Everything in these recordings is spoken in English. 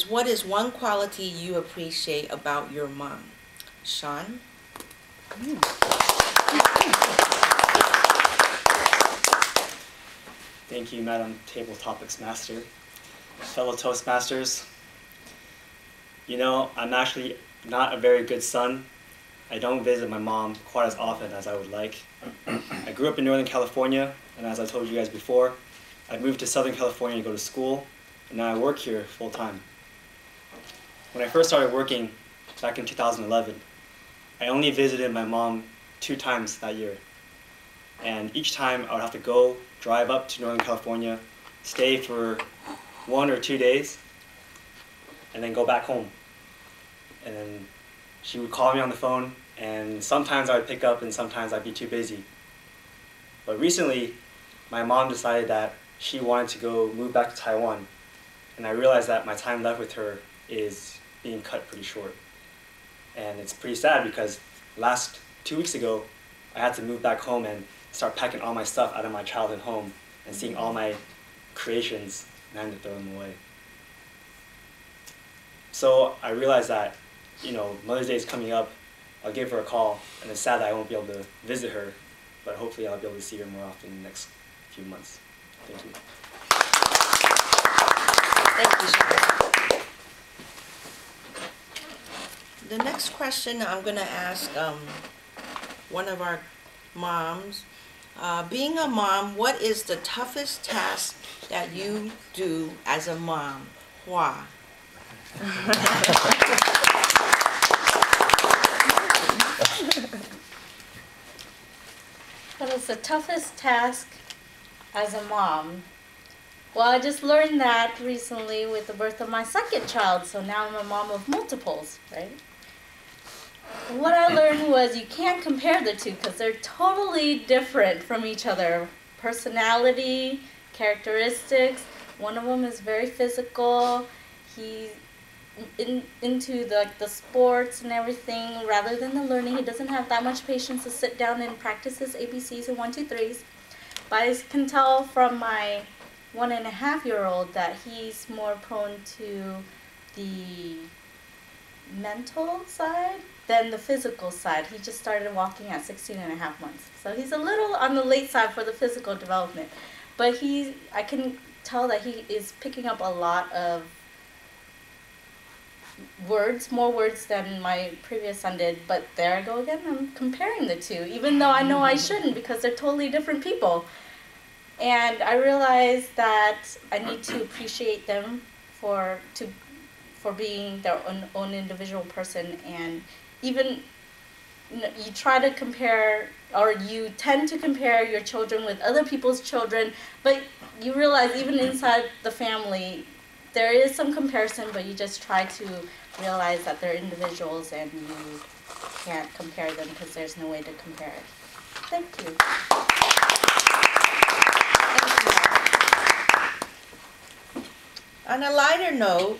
What is one quality you appreciate about your mom? Sean? Thank you, Madam Table Topics Master. Fellow Toastmasters, you know, I'm actually not a very good son. I don't visit my mom quite as often as I would like. I grew up in Northern California, and as I told you guys before, I moved to Southern California to go to school, and now I work here full time. When I first started working back in 2011, I only visited my mom 2 times that year. And each time I would have to drive up to Northern California, stay for 1 or 2 days, and then go back home. And then she would call me on the phone, and sometimes I would pick up and sometimes I'd be too busy. But recently, my mom decided that she wanted to move back to Taiwan, and I realized that my time left with her is being cut pretty short. And it's pretty sad because last 2 weeks ago, I had to move back home and start packing all my stuff out of my childhood home and seeing all my creations and I had to throw them away. So I realized that, you know, Mother's Day is coming up. I'll give her a call, and it's sad that I won't be able to visit her, but hopefully I'll be able to see her more often in the next few months. Thank you. Thank you, Sean. The next question I'm going to ask one of our moms. Being a mom, what is the toughest task that you do as a mom? Why? What is the toughest task as a mom? Well, I just learned that recently with the birth of my second child, so now I'm a mom of multiples, right? What I learned was you can't compare the two because they're totally different from each other. Personality, characteristics. One of them is very physical. He's into the sports and everything. Rather than the learning, he doesn't have that much patience to sit down and practice his ABCs and 1, 2, 3s. But I can tell from my 1.5-year-old that he's more prone to the mental side than the physical side. He just started walking at 16.5 months. So he's a little on the late side for the physical development. But I can tell that he is picking up a lot of words, more words than my previous son did. But there I go again, I'm comparing the two, even though I know I shouldn't because they're totally different people. And I realized that I need to appreciate them for being their own individual person. And even you try to compare, or you tend to compare your children with other people's children, but you realize even inside the family there is some comparison, but you just try to realize that they're individuals and you can't compare them because there's no way to compare it. Thank you. On a lighter note,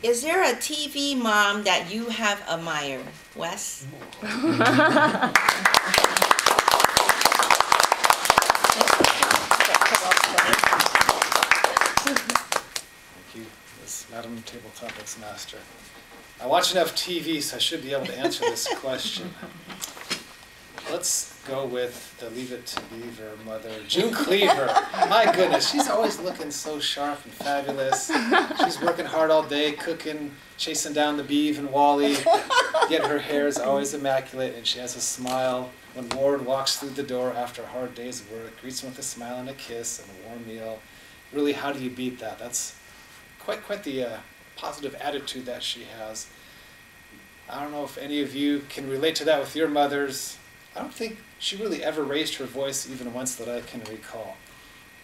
is there a TV mom that you have admired? Wes? Thank you, Ms. Madam Table Topics Master. I watch enough TV, so I should be able to answer this question. Let's go with the Leave It to Beaver mother, June Cleaver. My goodness, she's always looking so sharp and fabulous. She's working hard all day, cooking, chasing down the beav and Wally. Yet her hair is always immaculate, and she has a smile. When Ward walks through the door after a hard day's work, greets him with a smile and a kiss and a warm meal. Really, how do you beat that? That's quite the positive attitude that she has. I don't know if any of you can relate to that with your mothers. I don't think she really ever raised her voice even once that I can recall.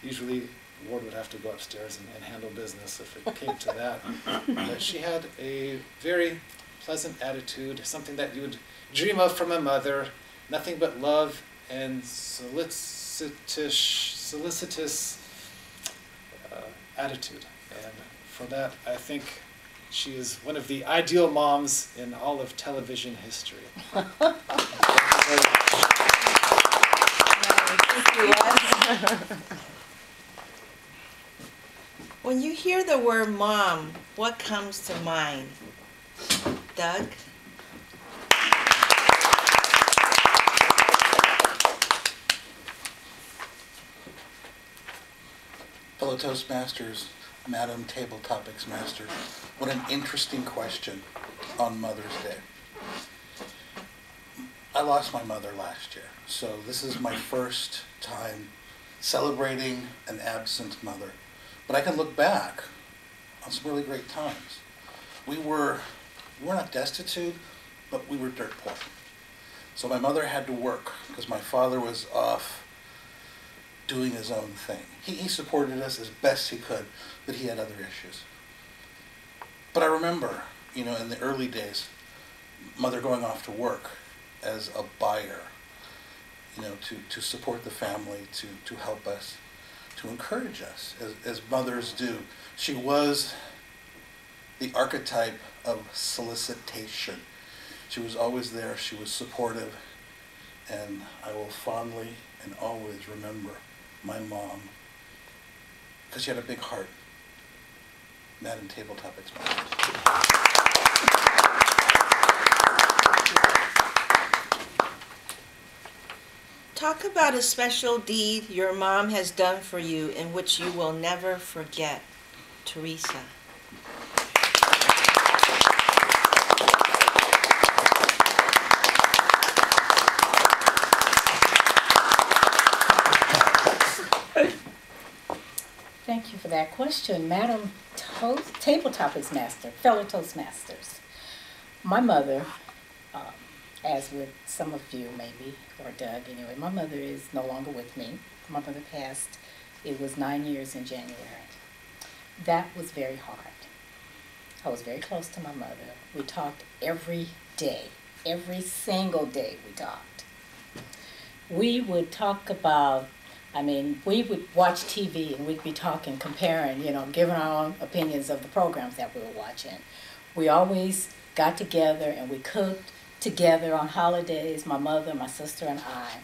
Usually Ward would have to go upstairs and handle business if it came to that. But she had a very pleasant attitude, something that you would dream of from a mother, nothing but love and solicitous attitude. And for that, I think she is one of the ideal moms in all of television history. Thank you, Wes. When you hear the word mom, what comes to mind? Doug? Fellow Toastmasters, Madam Table Topics Master, what an interesting question on Mother's Day. I lost my mother last year, so this is my first time celebrating an absent mother. But I can look back on some really great times. We were not destitute, but we were dirt poor. So my mother had to work because my father was off doing his own thing. He supported us as best he could, but he had other issues. But I remember, in the early days, Mother going off to work as a buyer, to support the family, to help us, to encourage us, as mothers do. She was the archetype of solicitation. She was always there, she was supportive, and I will fondly and always remember my mom, because she had a big heart. Madam Table Topics Master. Talk about a special deed your mom has done for you in which you will never forget. Theresa. Thank you for that question, Madam Table Topics Master, fellow Toastmasters. My mother, as with some of you maybe, or Doug anyway, my mother is no longer with me. My mother passed, it was 9 years in January. That was very hard. I was very close to my mother. We talked every day, every single day we talked. We would talk about, we would watch TV and we'd be talking, comparing, giving our own opinions of the programs that we were watching. We always got together and we cooked together on holidays, my mother, my sister, and I.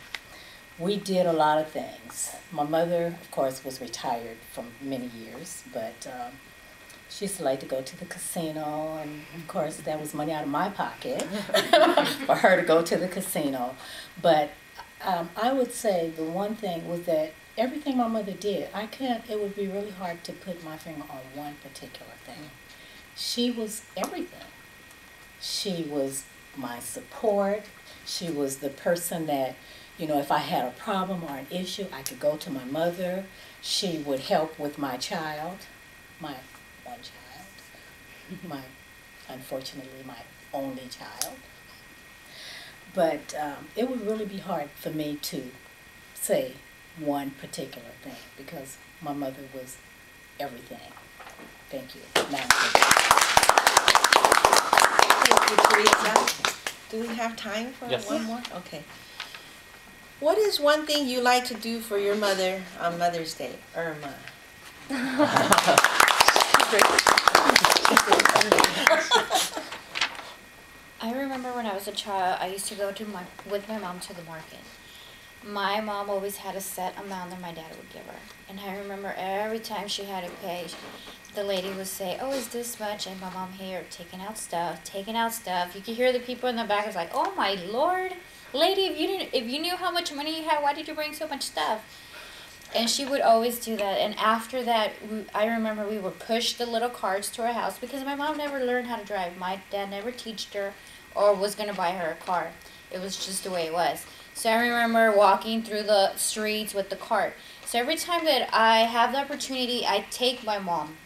We did a lot of things. My mother, of course, was retired for many years, but she used to like to go to the casino, and of course that was money out of my pocket for her to go to the casino. But I would say the one thing was that everything my mother did, it would be really hard to put my finger on one particular thing. She was everything. She was my support. She was the person that, if I had a problem or an issue, I could go to my mother. She would help with my child, my one child, unfortunately, my only child. But it would really be hard for me to say one particular thing because my mother was everything. Thank you. Thank you, Theresa. Do we have time for one more? Okay. What is one thing you like to do for your mother on Mother's Day? Irma. I remember when I was a child, I used to go with my mom to the market. My mom always had a set amount that my dad would give her. And I remember every time she had to pay, the lady would say, "Oh, is this much?" And my mom here, taking out stuff. You could hear the people in the back. It's like, "Oh my Lord, lady, if you knew how much money you had, why did you bring so much stuff?" And she would always do that. And after that, I remember we would push the little carts to our house because my mom never learned how to drive. My dad never taught her or was going to buy her a car. It was just the way it was. So I remember walking through the streets with the cart. So every time that I have the opportunity, I take my mom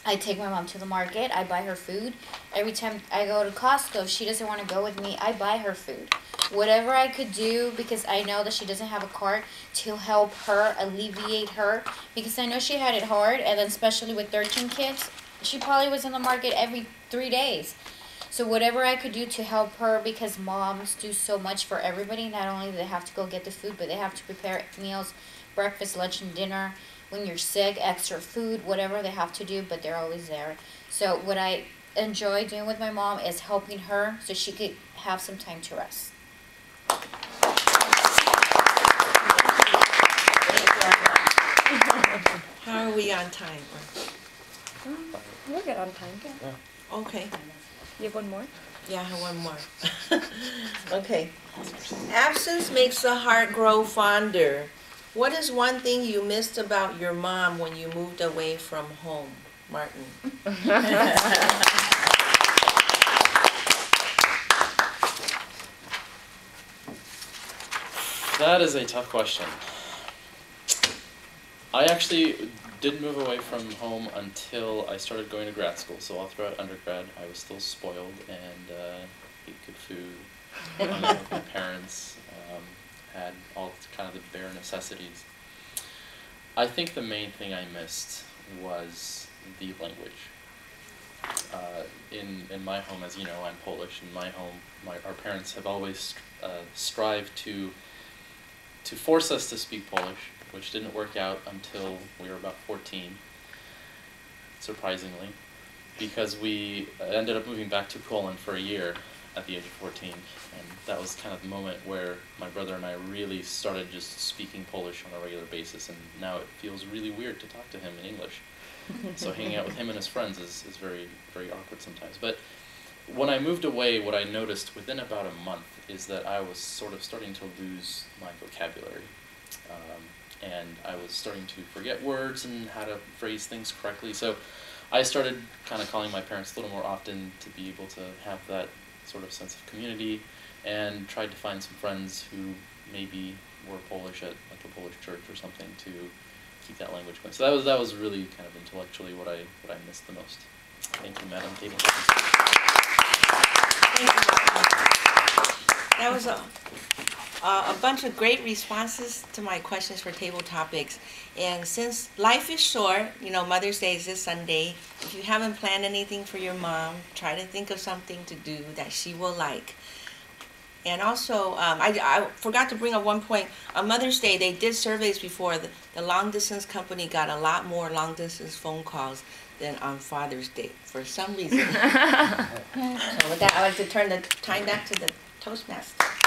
to the market. I buy her food. Every time I go to Costco, if she doesn't want to go with me, I buy her food. Whatever I could do, because I know that she doesn't have a cart, to help her, alleviate her, because I know she had it hard, and then especially with 13 kids, she probably was in the market every 3 days. So whatever I could do to help her, because moms do so much for everybody. Not only do they have to go get the food, but they have to prepare meals, breakfast, lunch, and dinner. When you're sick, extra food, whatever they have to do, but they're always there. So what I enjoy doing with my mom is helping her so she could have some time to rest. How are we on time? We're good on time. Okay. You have one more? Yeah, I have one more. Okay. Absence makes the heart grow fonder. What is one thing you missed about your mom when you moved away from home, Martin? That is a tough question. I actually didn't move away from home until I started going to grad school. So all throughout undergrad, I was still spoiled and ate good food. Hung out with my parents, had all kind of the bare necessities. I think the main thing I missed was the language. In my home, as you know, I'm Polish. In my home, our parents have always strived to force us to speak Polish, which didn't work out until we were about 14, surprisingly, because we ended up moving back to Poland for a year at the age of 14, and that was kind of the moment where my brother and I really started just speaking Polish on a regular basis, and now it feels really weird to talk to him in English. So hanging out with him and his friends is very, very awkward sometimes. But when I moved away, what I noticed within about a month is that I was sort of starting to lose my vocabulary. And I was starting to forget words and how to phrase things correctly. So I started kind of calling my parents a little more often to be able to have that sort of sense of community, and tried to find some friends who maybe were Polish at like a Polish church or something to keep that language going. So that was really kind of intellectually what I missed the most. Thank you, Madam Table. That was a bunch of great responses to my questions for table topics. And since life is short, you know, Mother's Day is this Sunday. If you haven't planned anything for your mom, try to think of something to do that she will like. And also, I forgot to bring up one point. On Mother's Day, they did surveys before. The long distance company got a lot more long distance phone calls than on Father's Day for some reason. So with that, I'd like to turn the time back to the Toastmasters.